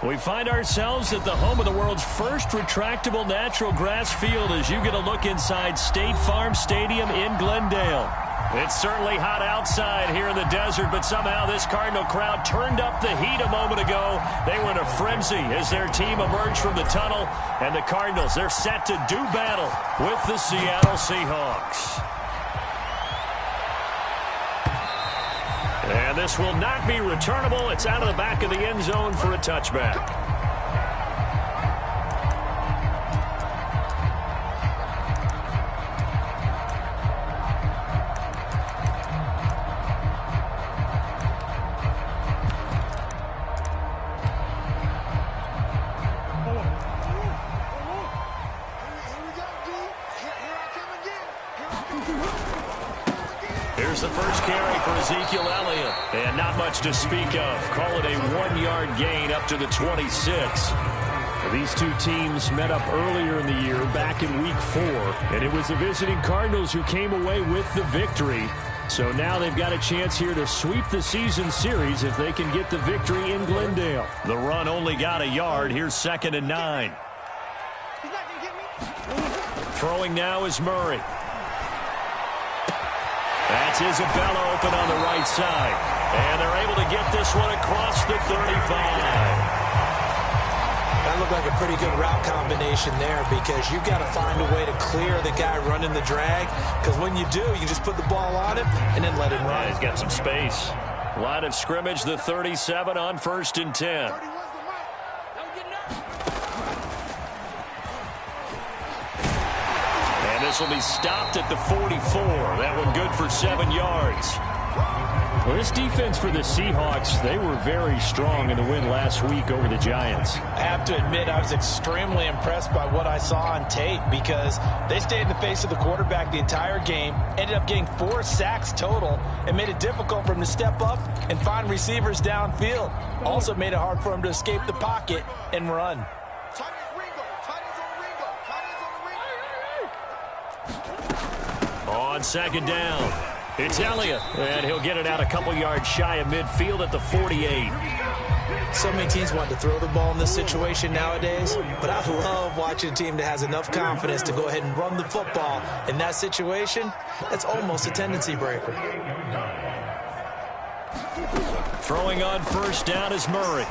We find ourselves at the home of the world's first retractable natural grass field as you get a look inside State Farm Stadium in Glendale. It's certainly hot outside here in the desert, but somehow this Cardinal crowd turned up the heat a moment ago. They were in a frenzy as their team emerged from the tunnel, and the Cardinals, they're set to do battle with the Seattle Seahawks. And this will not be returnable. It's out of the back of the end zone for a touchback. Here's the first carry for Ezekiel Elliott. And not much to speak of. Call it a 1-yard gain up to the 26. These two teams met up earlier in the year, back in Week 4. And it was the visiting Cardinals who came away with the victory. So now they've got a chance here to sweep the season series if they can get the victory in Glendale. The run only got a yard. Here's 2nd and 9. Throwing now is Murray. That's Isabella open on the right side. And they're able to get this one across the 35. That looked like a pretty good route combination there because you've got to find a way to clear the guy running the drag. Because when you do, you just put the ball on him and then let him run. Yeah, he's got some space. Line of scrimmage, the 37 on 1st and 10. This will be stopped at the 44. That one good for 7 yards. Well, this defense for the Seahawks, they were very strong in the win last week over the Giants. I have to admit, I was extremely impressed by what I saw on tape because they stayed in the face of the quarterback the entire game, ended up getting 4 sacks total, and made it difficult for him to step up and find receivers downfield. Also made it hard for him to escape the pocket and run. On 2nd down, it's Elliott, and he'll get it out a couple yards shy of midfield at the 48. So many teams want to throw the ball in this situation nowadays, but I love watching a team that has enough confidence to go ahead and run the football. In that situation, that's almost a tendency breaker. Throwing on 1st down is Murray.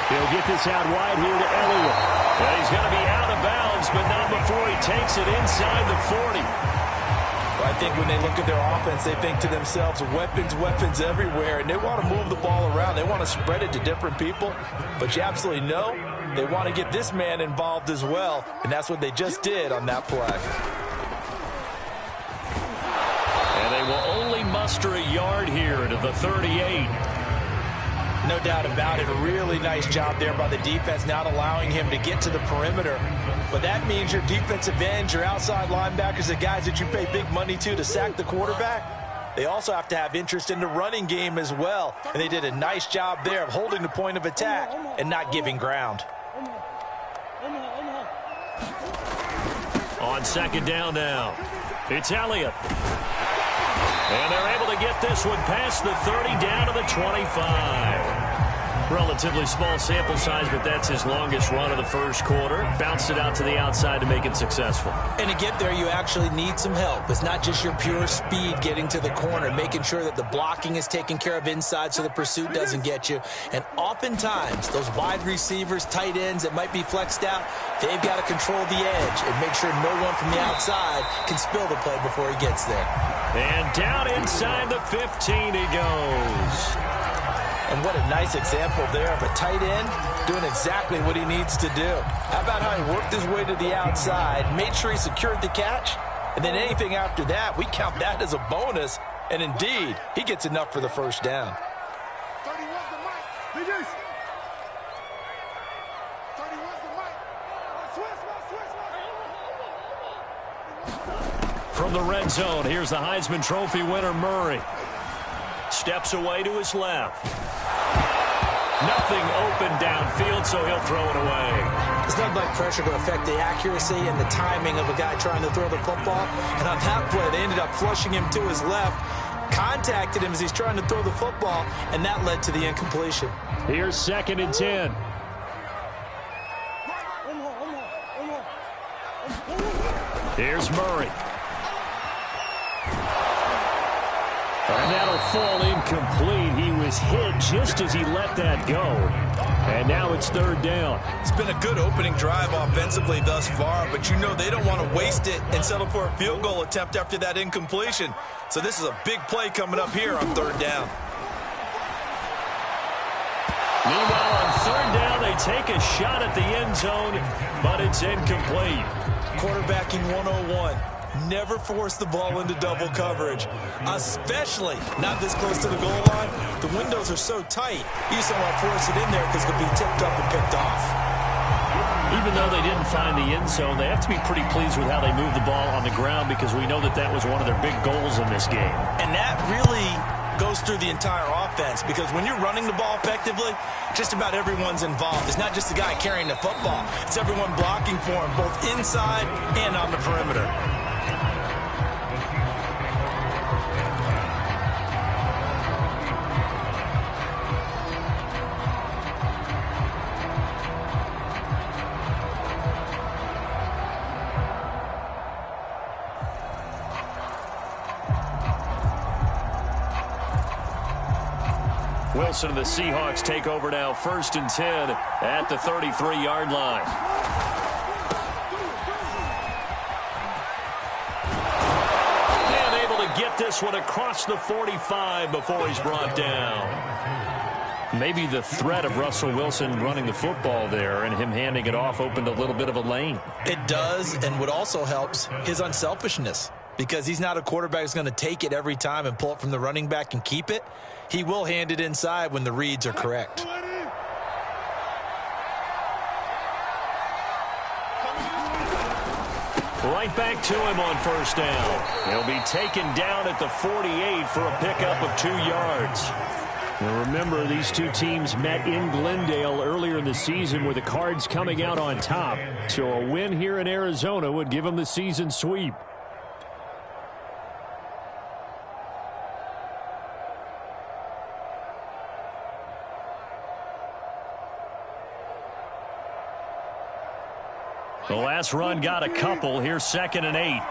He'll get this out wide here to Elliott. And he's going to be out of bounds, but not before he takes it inside the 40. I think when they look at their offense, they think to themselves, weapons, weapons everywhere, and they want to move the ball around. They want to spread it to different people, but you absolutely know they want to get this man involved as well, and that's what they just did on that play. And they will only muster a yard here to the 38. No doubt about it. A really nice job there by the defense, not allowing him to get to the perimeter. But that means your defensive ends, your outside linebackers, the guys that you pay big money to sack the quarterback, they also have to have interest in the running game as well. And they did a nice job there of holding the point of attack and not giving ground. On 2nd down now, it's Elliott. And they're able to get this one past the 30 down to the 25. Relatively small sample size, but that's his longest run of the first quarter. Bounced it out to the outside to make it successful. And to get there, you actually need some help. It's not just your pure speed getting to the corner, making sure that the blocking is taken care of inside so the pursuit doesn't get you. And oftentimes, those wide receivers, tight ends that might be flexed out, they've got to control the edge and make sure no one from the outside can spill the play before he gets there. And down inside the 15 he goes. And what a nice example there of a tight end doing exactly what he needs to do. How about how he worked his way to the outside, made sure he secured the catch, and then anything after that, we count that as a bonus. And indeed, he gets enough for the first down. From the red zone, here's the Heisman Trophy winner, Murray. Steps away to his left. Nothing open downfield, so he'll throw it away. It's not like pressure to affect the accuracy and the timing of a guy trying to throw the football. And on that play, they ended up flushing him to his left. contacted him as he's trying to throw the football, and that led to the incompletion. Here's 2nd and 10. Here's Murray. And that'll fall incomplete. He was hit just as he let that go. And now it's 3rd down. It's been a good opening drive offensively thus far, but you know they don't want to waste it and settle for a field goal attempt after that incompletion. So this is a big play coming up here on 3rd down. Meanwhile, on 3rd down, they take a shot at the end zone, but it's incomplete. Quarterbacking 101. Never force the ball into double coverage, especially not this close to the goal line. The windows are so tight, you just don't want to force it in there because it could be tipped up and picked off. Even though they didn't find the end zone, they have to be pretty pleased with how they moved the ball on the ground because we know that that was one of their big goals in this game. And that really goes through the entire offense because when you're running the ball effectively, just about everyone's involved. It's not just the guy carrying the football. It's everyone blocking for him, both inside and on the perimeter. Wilson and the Seahawks take over now, 1st and 10 at the 33-yard line. And able to get this one across the 45 before he's brought down. Maybe the threat of Russell Wilson running the football there and him handing it off opened a little bit of a lane. It does, and what also helps, his unselfishness. Because he's not a quarterback who's going to take it every time and pull it from the running back and keep it. He will hand it inside when the reads are correct. Right back to him on 1st down. He'll be taken down at the 48 for a pickup of 2 yards. Now remember, these two teams met in Glendale earlier in the season with the Cards coming out on top. So a win here in Arizona would give them the season sweep. The last run got a couple. Here's 2nd and 8.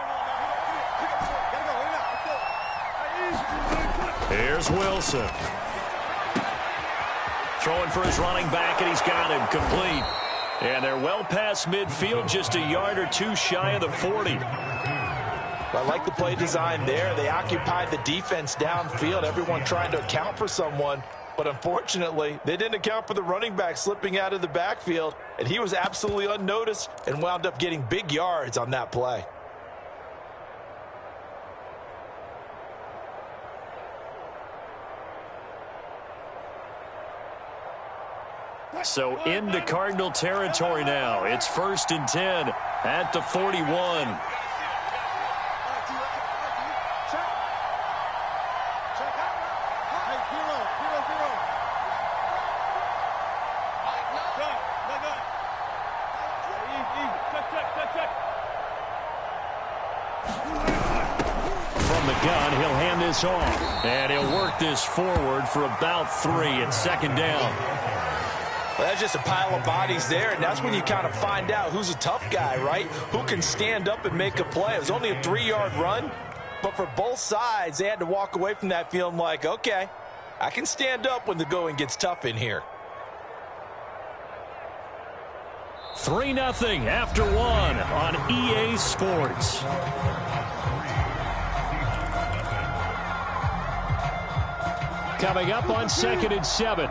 Here's Wilson. Throwing for his running back, and he's got him complete. And they're well past midfield, just a yard or two shy of the 40. I like the play design there. They occupied the defense downfield, everyone trying to account for someone. But unfortunately, they didn't account for the running back slipping out of the backfield, and he was absolutely unnoticed and wound up getting big yards on that play. So into Cardinal territory now. It's 1st and 10 at the 41. From the gun, he'll hand this off. And he'll work this forward for about 3 at 2nd down. Well, that's just a pile of bodies there, and that's when you kind of find out who's a tough guy, right? Who can stand up and make a play. It was only a 3-yard run, but for both sides, they had to walk away from that feeling like, okay, I can stand up when the going gets tough in here. 3-0 after 1 on EA Sports. Coming up on 2nd and 7.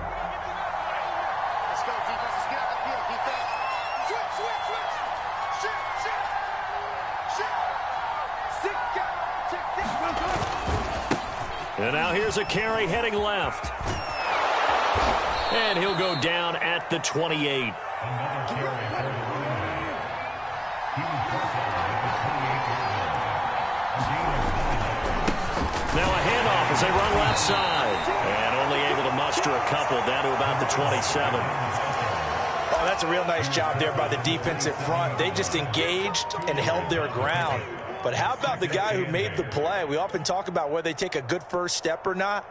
And now here's a carry heading left. And he'll go down at the 28. Now a handoff as they run left side. And only able to muster a couple down to about the 27. Oh, that's a real nice job there by the defensive front. They just engaged and held their ground. But how about the guy who made the play? We often talk about whether they take a good first step or not.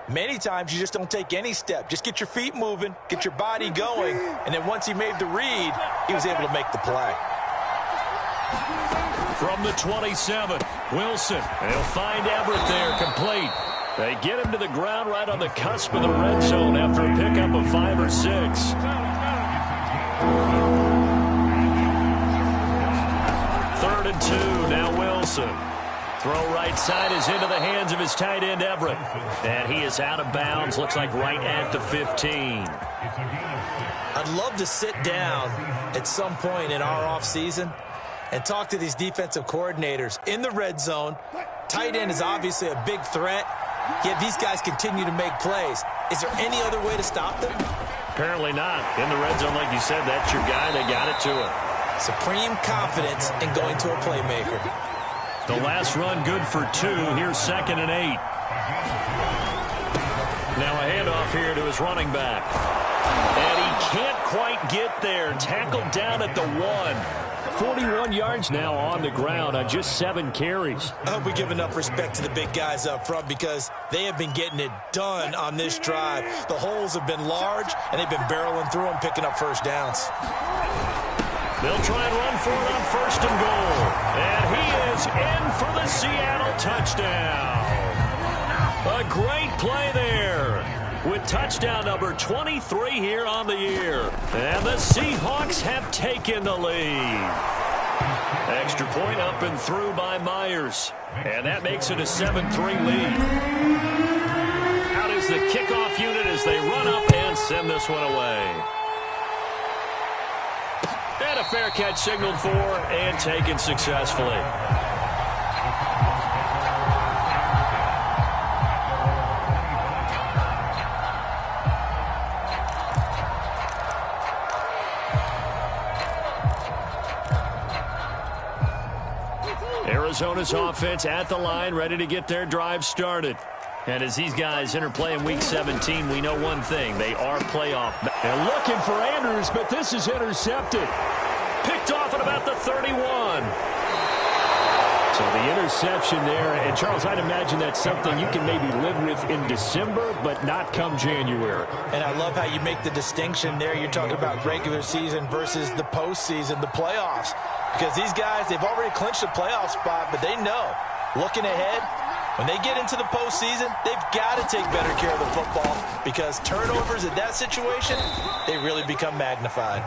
Many times you just don't take any step. Just get your feet moving, get your body going, and then once he made the read, he was able to make the play. From the 27, Wilson, and he'll find Everett there, complete. They get him to the ground right on the cusp of the red zone after a pickup of 5 or 6. 3rd and 2, now Wilson. Throw right side is into the hands of his tight end, Everett. And he is out of bounds, looks like right at the 15. I'd love to sit down at some point in our offseason and talk to these defensive coordinators in the red zone. Tight end is obviously a big threat, yet these guys continue to make plays. Is there any other way to stop them? Apparently not. In the red zone, like you said, that's your guy. They got it to him. Supreme confidence in going to a playmaker. The last run good for 2. Here's 2nd and 8. Now a handoff here to his running back. And he can't quite get there. Tackled down at the 1. 41 yards now on the ground on just 7 carries. I hope we give enough respect to the big guys up front because they have been getting it done on this drive. The holes have been large, and they've been barreling through them, picking up first downs. They'll try and run for it on 1st and goal. And he is in for the Seattle touchdown. A great play there with touchdown number 23 here on the year. And the Seahawks have taken the lead. Extra point up and through by Myers. And that makes it a 7-3 lead. Out is the kickoff unit as they run up and send this one away. And a fair catch signaled for and taken successfully. Arizona's offense at the line, ready to get their drive started. And as these guys interplay in Week 17, we know one thing. They are playoff. And looking for Andrews, but this is intercepted. Picked off at about the 31. So the interception there. And, Charles, I'd imagine that's something you can maybe live with in December, but not come January. And I love how you make the distinction there. You're talking about regular season versus the postseason, the playoffs. Because these guys, they've already clinched a playoff spot, but they know, looking ahead, when they get into the postseason, they've got to take better care of the football because turnovers in that situation, they really become magnified.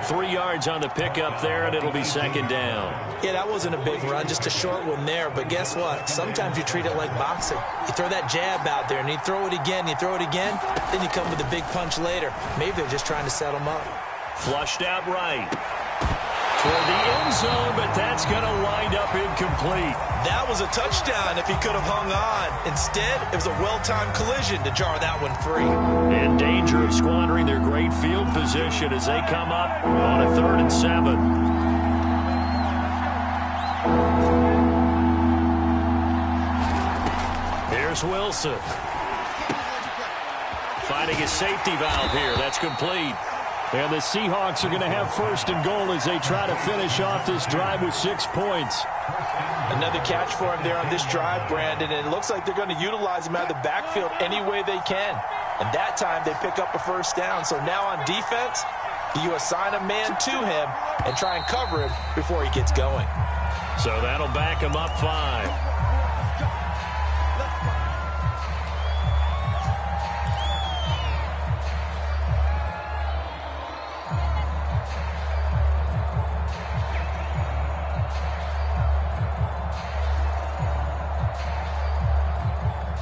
3 yards on the pickup there, and it'll be 2nd down. Yeah, that wasn't a big run, just a short one there. But guess what? Sometimes you treat it like boxing. You throw that jab out there, and you throw it again, then you come with a big punch later. Maybe they're just trying to set them up. Flushed out right. Toward the end zone, but that's going to wind up incomplete. That was a touchdown if he could have hung on. Instead, it was a well-timed collision to jar that one free. In danger of squandering their great field position as they come up on a 3rd and 7. Here's Wilson. Finding a safety valve here. That's complete. And the Seahawks are going to have 1st and goal as they try to finish off this drive with 6 points. Another catch for him there on this drive, Brandon, and it looks like they're going to utilize him out of the backfield any way they can. And that time they pick up a 1st down. So now on defense, you assign a man to him and try and cover him before he gets going. So that'll back him up 5.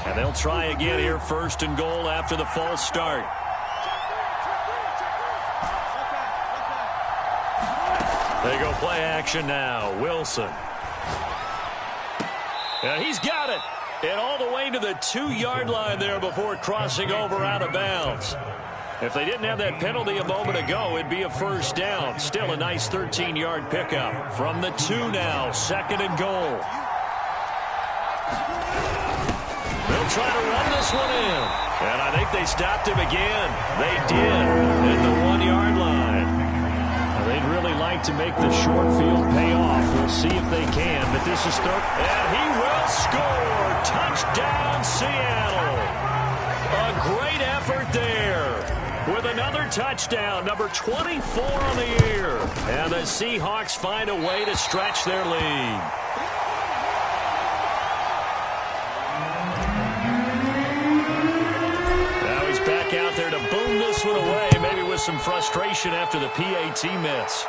And they'll try again here, 1st and goal after the false start. They go play action now. Wilson. And he's got it. And all the way to the 2-yard line there before crossing over out of bounds. If they didn't have that penalty a moment ago, it'd be a 1st down. Still a nice 13-yard pickup. From the 2 now, 2nd and goal. They'll try to run this one in. And I think they stopped him again. They did at the 1-yard line. They'd really like like to make the short field pay off. We'll see if they can, but this is third. And he will score. Touchdown, Seattle. A great effort there with another touchdown, number 24 on the year. And the Seahawks find a way to stretch their lead. Now he's back out there to boom this one away, maybe with some frustration after the PAT miss.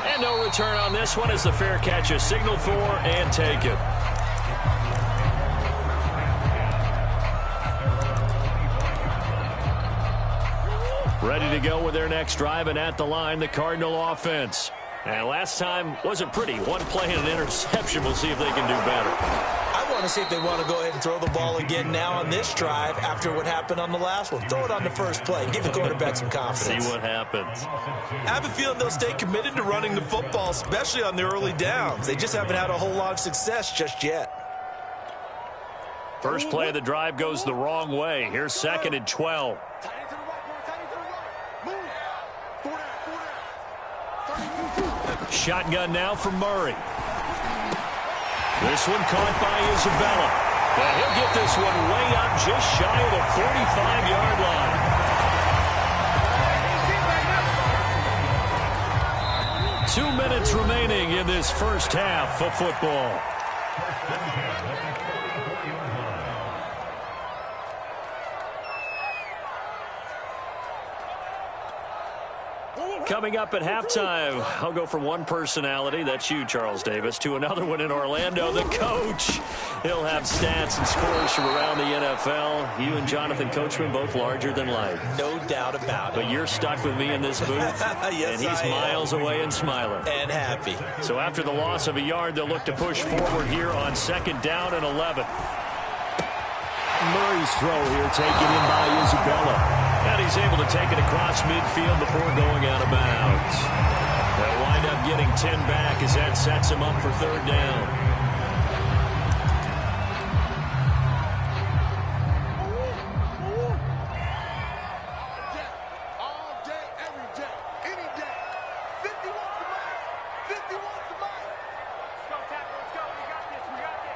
And no return on this one as the fair catch is signaled for and taken. Ready to go with their next drive, and at the line, the Cardinal offense. And last time wasn't pretty. One play and an interception. We'll see if they can do better. I want to see if they want to go ahead and throw the ball again now on this drive after what happened on the last one. Throw it on the first play. Give the quarterback some confidence. See what happens. I have a feeling they'll stay committed to running the football, especially on their early downs. They just haven't had a whole lot of success just yet. First play of the drive goes the wrong way. Here's 2nd and 12. Shotgun now from Murray. This one caught by Isabella. And he'll get this one way up just shy of the 45-yard line. 2 minutes remaining in this first half of football. Coming up at halftime, I'll go from one personality, that's you, Charles Davis, to another one in Orlando, the coach. He'll have stats and scores from around the NFL. You and Jonathan Coachman, both larger than life. No doubt about it. But you're stuck with me in this booth, yes, and he's miles away and smiling. And happy. So after the loss of a yard, they'll look to push forward here on 2nd down and 11. Murray's throw here taken in by Isabella. And he's able to take it across midfield before going out of bounds. They'll wind up getting 10 back as that sets him up for 3rd down. All day, every day, any day. 50 wants the mic. 50 wants the mic. Let's go, Tackle. Let's go. We got this. We got this.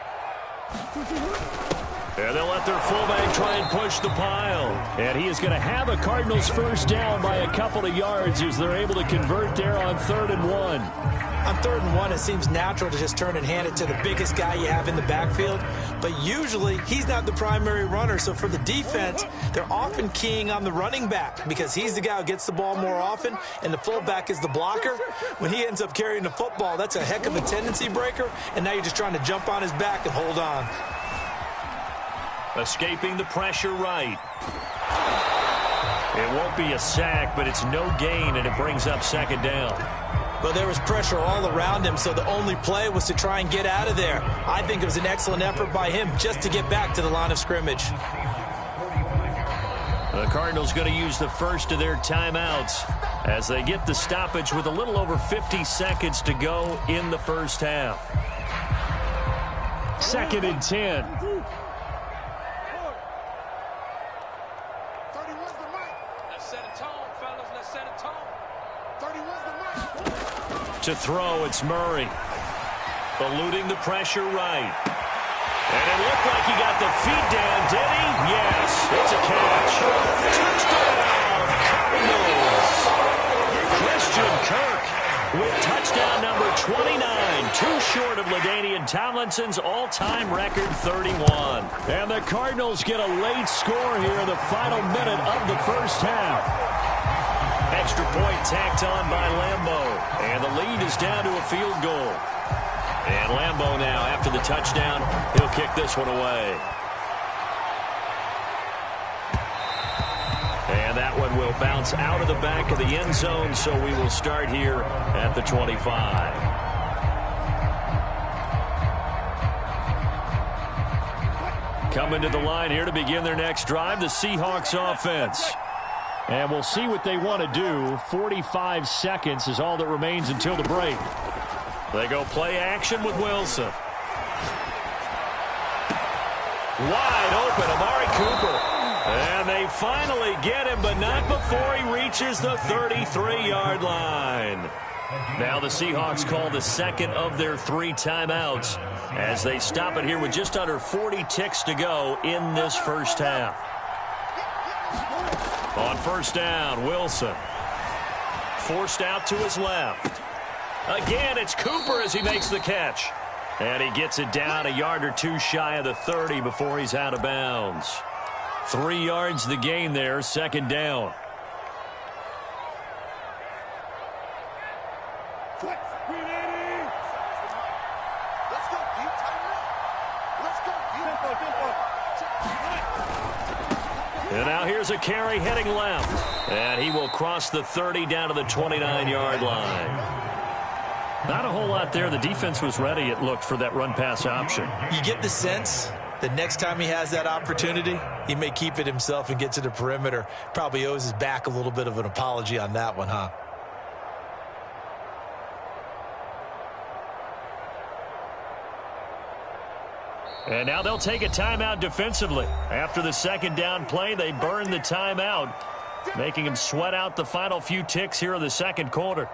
And they'll let their fullback try and push the pile. And he is going to have a Cardinals first down by a couple of yards as they're able to convert there on 3rd and 1. On 3rd and 1, it seems natural to just turn and hand it to the biggest guy you have in the backfield. But usually, he's not the primary runner. So for the defense, they're often keying on the running back because he's the guy who gets the ball more often, and the fullback is the blocker. When he ends up carrying the football, that's a heck of a tendency breaker, and now you're just trying to jump on his back and hold on. Escaping the pressure right. It won't be a sack, but it's no gain, and it brings up 2nd down. Well, there was pressure all around him, so the only play was to try and get out of there. I think it was an excellent effort by him just to get back to the line of scrimmage. The Cardinals going to use the first of their timeouts as they get the stoppage with a little over 50 seconds to go in the first half. 2nd and 10. To throw, it's Murray. Eluding the pressure right. And it looked like he got the feet down, did he? Yes, it's a catch. Touchdown, Cardinals. Christian Kirk with touchdown number 29. Too short of LaDainian Tomlinson's all-time record 31. And the Cardinals get a late score here in the final minute of the first half. Extra point tacked on by Lambeau. And the lead is down to a field goal. And Lambeau now, after the touchdown, he'll kick this one away. And that one will bounce out of the back of the end zone, so we will start here at the 25. Coming to the line here to begin their next drive, the Seahawks offense. And we'll see what they want to do. 45 seconds is all that remains until the break. They go play action with Wilson. Wide open, Amari Cooper. And they finally get him, but not before he reaches the 33-yard line. Now the Seahawks call the second of their 3 timeouts as they stop it here with just under 40 ticks to go in this first half. On first down, Wilson. Forced out to his left. Again, it's Cooper as he makes the catch. And he gets it down a yard or 2 shy of the 30 before he's out of bounds. 3 yards the gain there, second down. And now here's a carry heading left. And he will cross the 30 down to the 29-yard line. Not a whole lot there. The defense was ready, it looked, for that run-pass option. You get the sense that next time he has that opportunity, he may keep it himself and get to the perimeter. Probably owes his back a little bit of an apology on that one, huh? And now they'll take a timeout defensively. After the second down play, they burn the timeout, making him sweat out the final few ticks here in the second quarter.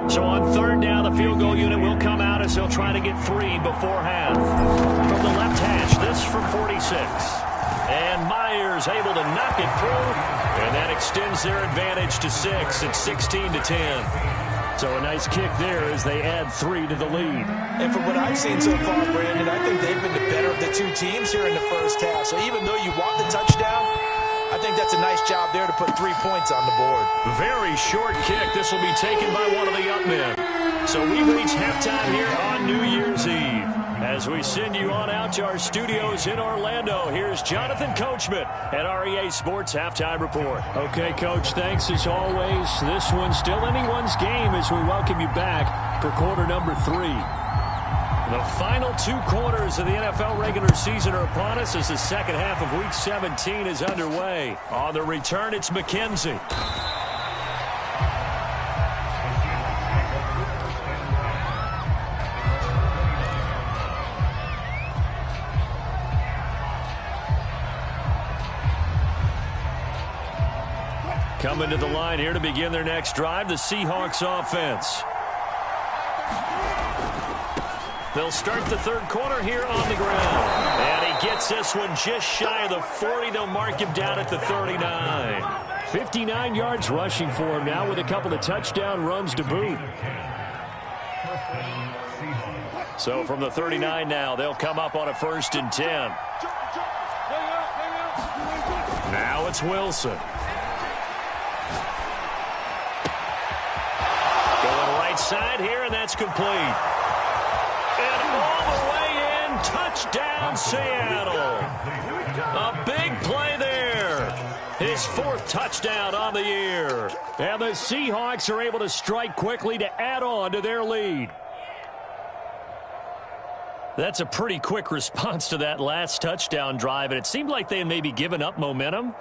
So on third down, the field goal unit will come out as he'll try to get 3 before half. From the left hash, this from 46. And Myers able to knock it through, and that extends their advantage to 6. It's 16-10. So a nice kick there as they add 3 to the lead. And from what I've seen so far, Brandon, I think they've been the better of the 2 teams here in the first half. So even though you want the touchdown, I think that's a nice job there to put 3 points on the board. Very short kick. This will be taken by one of the up men. So we've reached halftime here on New Year's Eve. As we send you on out to our studios in Orlando, here's Jonathan Coachman at REA Sports Halftime Report. Okay, Coach, thanks as always. This one's still anyone's game as we welcome you back for quarter number 3. The final 2 quarters of the NFL regular season are upon us as the second half of Week 17 is underway. On the return, it's McKenzie. Coming to the line here to begin their next drive, the Seahawks offense. They'll start the third quarter here on the ground. And he gets this one just shy of the 40. They'll mark him down at the 39. 59 yards rushing for him now with a couple of touchdown runs to boot. So from the 39 now, they'll come up on a 1st and 10. Now it's Wilson. Side here, and that's complete. And all the way in, touchdown Seattle. A big play there. His 4th touchdown on the year. And the Seahawks are able to strike quickly to add on to their lead. That's a pretty quick response to that last touchdown drive, and it seemed like they had maybe given up momentum.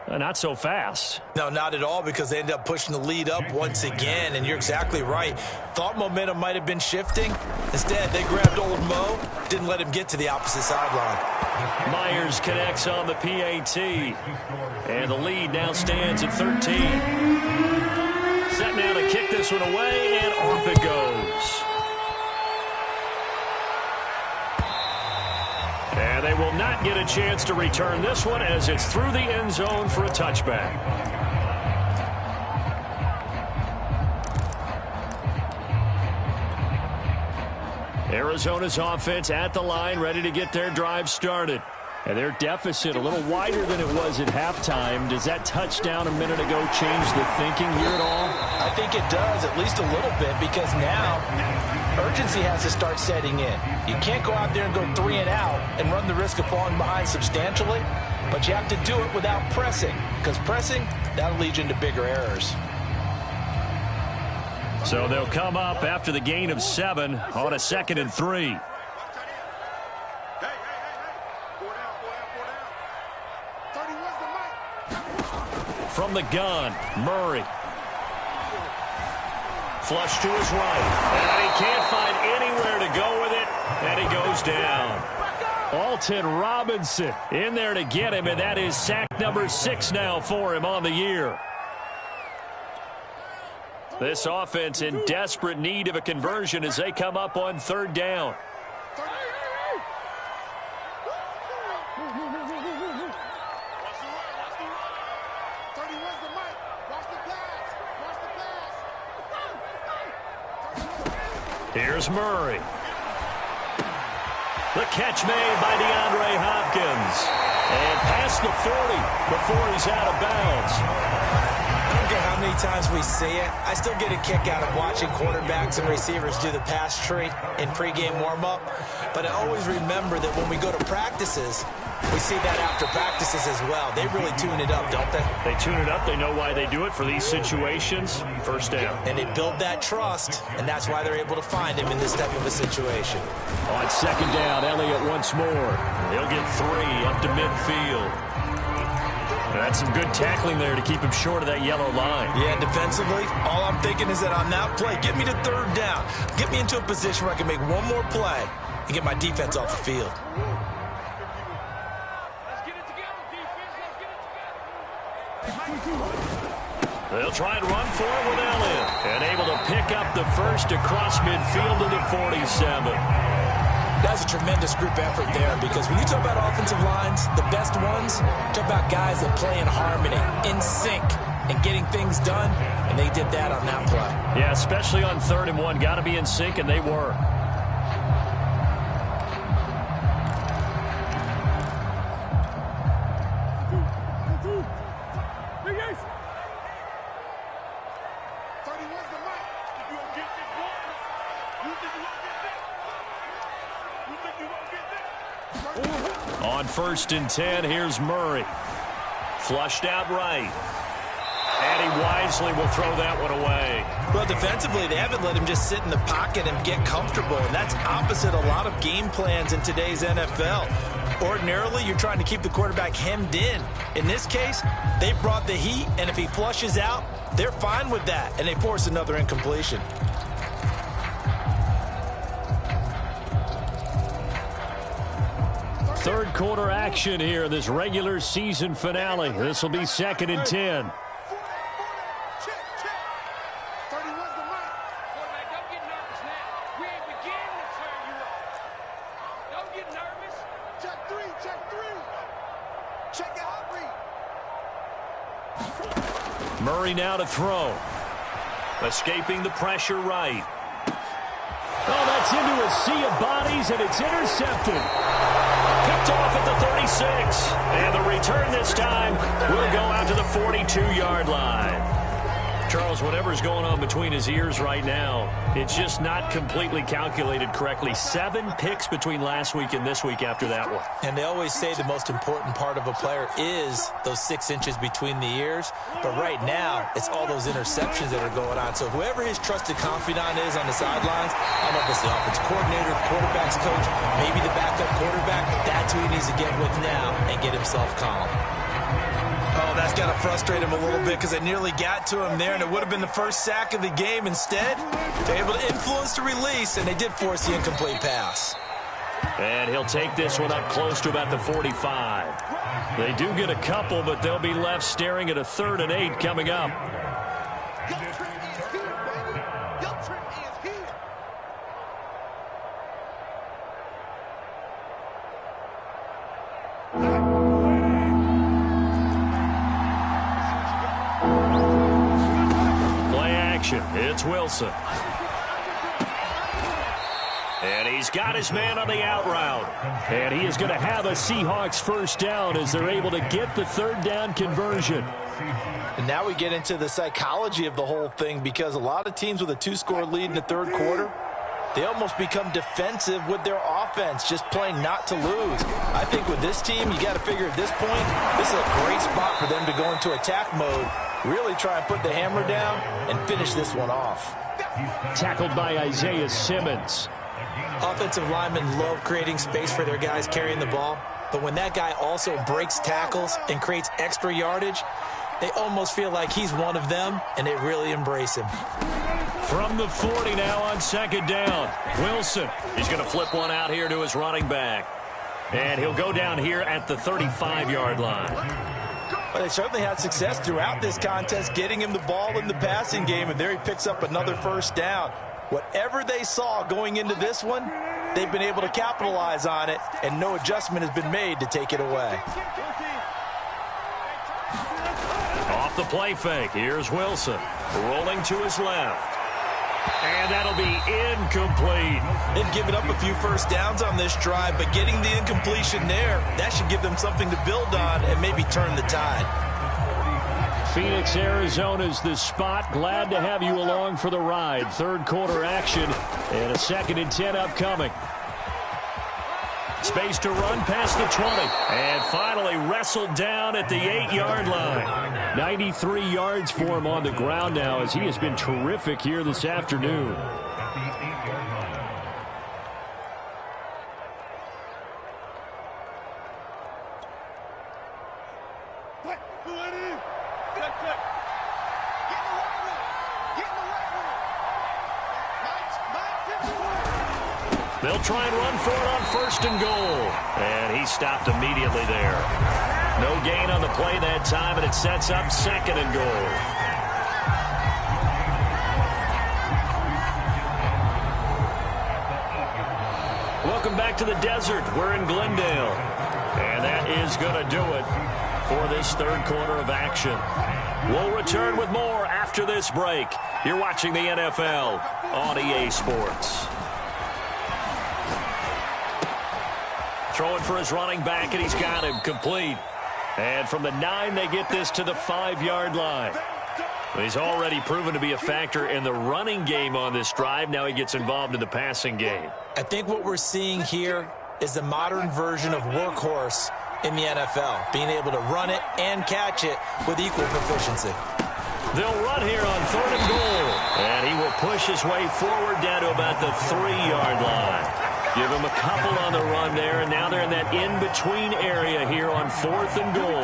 Not so fast. No, not at all, because they ended up pushing the lead up once again, and you're exactly right. Thought momentum might have been shifting. Instead, they grabbed old Mo, didn't let him get to the opposite sideline. Myers connects on the PAT, and the lead now stands at 13. Set now to kick this one away, and off it goes. And they will not get a chance to return this one as it's through the end zone for a touchback. Arizona's offense at the line, ready to get their drive started. And their deficit a little wider than it was at halftime. Does that touchdown a minute ago change the thinking here at all? I think it does, at least a little bit, because now urgency has to start setting in. You can't go out there and go 3 and out and run the risk of falling behind substantially, but you have to do it without pressing, because pressing, that'll lead you into bigger errors. So they'll come up after the gain of 7 on a 2nd and 3. From the gun, Murray. Flush to his right. And he can't find anywhere to go with it. And he goes down. Alton Robinson in there to get him. And that is sack number 6 now for him on the year. This offense in desperate need of a conversion as they come up on third down. Here's Murray. The catch made by DeAndre Hopkins. And past the 40 before he's out of bounds. I don't care how many times we see it. I still get a kick out of watching quarterbacks and receivers do the pass tree in pregame warm-up. But I always remember that when we go to practices, we see that after practices as well. They really tune it up, don't they? They tune it up. They know why they do it for these situations. First down. And they build that trust, and that's why they're able to find him in this type of a situation. On second down, Elliott once more. He'll get 3 up to midfield. That's some good tackling there to keep him short of that yellow line. Yeah, defensively, all I'm thinking is that on that play, get me to third down. Get me into a position where I can make one more play and get my defense off the field. They'll try and run for it with Elliott. And able to pick up the first across midfield to the 47. That's a tremendous group effort there, because when you talk about offensive lines, the best ones, talk about guys that play in harmony, in sync, and getting things done, and they did that on that play. Yeah, especially on 3rd and 1. Got to be in sync, and they were. On 1st and 10, here's Murray. Flushed out right. And he wisely will throw that one away. Well, defensively, they haven't let him just sit in the pocket and get comfortable, and that's opposite a lot of game plans in today's NFL. Ordinarily, you're trying to keep the quarterback hemmed in. In this case, they brought the heat, and if he flushes out, they're fine with that, and they force another incompletion. Third quarter action here, this regular season finale. This will be 2nd and 10. Murray now to throw. Escaping the pressure right. Oh, that's into a sea of bodies, and it's intercepted. Picked off at the 36. And the return this time will go out to the 42-yard line. Charles, whatever's going on between his ears right now, it's just not completely calculated correctly. 7 picks between last week and this week after that one. And they always say the most important part of a player is those 6 inches between the ears. But right now, it's all those interceptions that are going on. So whoever his trusted confidant is on the sidelines, I don't know if it's the offense coordinator, quarterback's coach, maybe the backup quarterback, that's who he needs to get with now and get himself calm. Oh, that's got to frustrate him a little bit, because they nearly got to him there, and it would have been the first sack of the game. Instead, they're able to influence the release, and they did force the incomplete pass. And he'll take this one up close to about the 45. They do get a couple, but they'll be left staring at a 3rd and 8 coming up. It's Wilson. And he's got his man on the out route. And he is going to have a Seahawks first down as they're able to get the 3rd down conversion. And now we get into the psychology of the whole thing, because a lot of teams with a 2-score lead in the 3rd quarter, they almost become defensive with their offense, just playing not to lose. I think with this team, you got to figure at this point, this is a great spot for them to go into attack mode, really try and put the hammer down and finish this one off. Tackled by Isaiah Simmons. Offensive linemen love creating space for their guys carrying the ball, but when that guy also breaks tackles and creates extra yardage, they almost feel like he's one of them, and they really embrace him. From the 40 now on 2nd down. Wilson, he's going to flip one out here to his running back. And he'll go down here at the 35-yard line. Well, they certainly had success throughout this contest, getting him the ball in the passing game, and there he picks up another first down. Whatever they saw going into this one, they've been able to capitalize on it, and no adjustment has been made to take it away. Off the play fake, here's Wilson, rolling to his left. And that'll be incomplete. They've given up a few first downs on this drive, but getting the incompletion there, that should give them something to build on and maybe turn the tide. Phoenix, Arizona's the spot. Glad to have you along for the ride. Third quarter action and a 2nd and 10 upcoming. Space to run past the 20. And finally wrestled down at the 8-yard line. 93 yards for him on the ground now as he has been terrific here this afternoon. They'll try and run for it on 1st and goal. And he stopped immediately there. No gain on the play that time, and it sets up 2nd and goal. Welcome back to the desert. We're in Glendale. And that is going to do it for this third quarter of action. We'll return with more after this break. You're watching the NFL on EA Sports. Throwing for his running back, and he's got him complete. And from the 9, they get this to the 5-yard line. He's already proven to be a factor in the running game on this drive. Now he gets involved in the passing game. I think what we're seeing here is the modern version of workhorse in the NFL, being able to run it and catch it with equal proficiency. They'll run here on 3rd and goal. And he will push his way forward down to about the 3-yard line. Give him a couple on the run there, and now they're in that in-between area here on 4th and goal.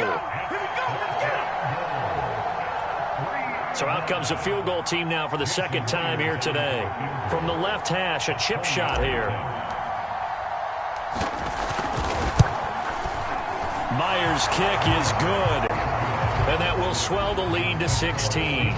So out comes the field goal team now for the 2nd time here today. From the left hash, a chip shot here. Myers' kick is good, and that will swell the lead to 16.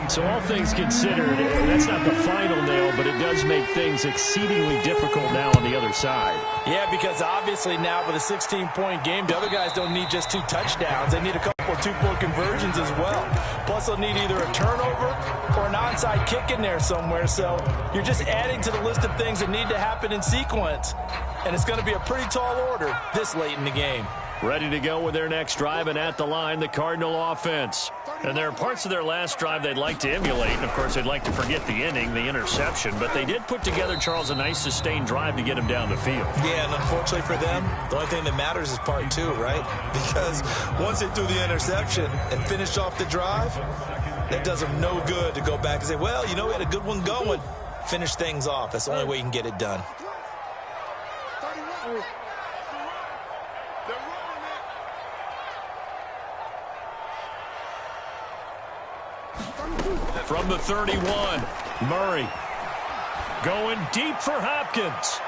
So all things considered, that's not the final nail, but it does make things exceedingly difficult now on the other side. Yeah, because obviously now with a 16-point game, the other guys don't need just 2 touchdowns. They need a couple of 2-point conversions as well. Plus, they'll need either a turnover or an onside kick in there somewhere. So you're just adding to the list of things that need to happen in sequence. And it's going to be a pretty tall order this late in the game. Ready to go with their next drive, and at the line, the Cardinal offense. And there are parts of their last drive they'd like to emulate. And, of course, they'd like to forget the inning, the interception. But they did put together, Charles, a nice sustained drive to get him down the field. Yeah, and unfortunately for them, the only thing that matters is part 2, right? Because once they threw the interception and finished off the drive, that does them no good to go back and say, well, you know, we had a good one going. Finish things off. That's the only way you can get it done. From the 31, Murray going deep for Hopkins.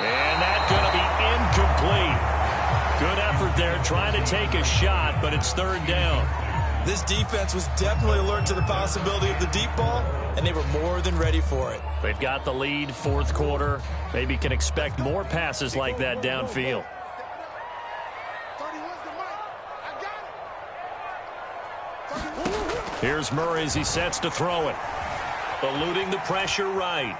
And that's going to be incomplete. Good effort there trying to take a shot, but it's 3rd down. This defense was definitely alert to the possibility of the deep ball, and they were more than ready for it. They've got the lead, 4th quarter. Maybe can expect more passes like that downfield. Here's Murray as he sets to throw it. Eluding the pressure right.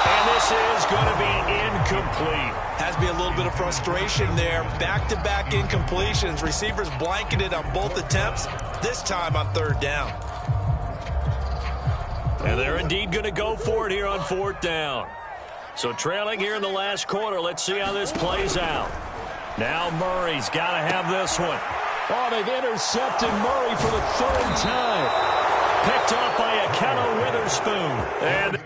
And this is going to be incomplete. Has to be a little bit of frustration there. Back-to-back incompletions. Receivers blanketed on both attempts, this time on 3rd down. And they're indeed going to go for it here on 4th down. So trailing here in the last quarter, let's see how this plays out. Now Murray's got to have this one. Oh, they've intercepted Murray for the 3rd time. Picked off by Cardinal Witherspoon. And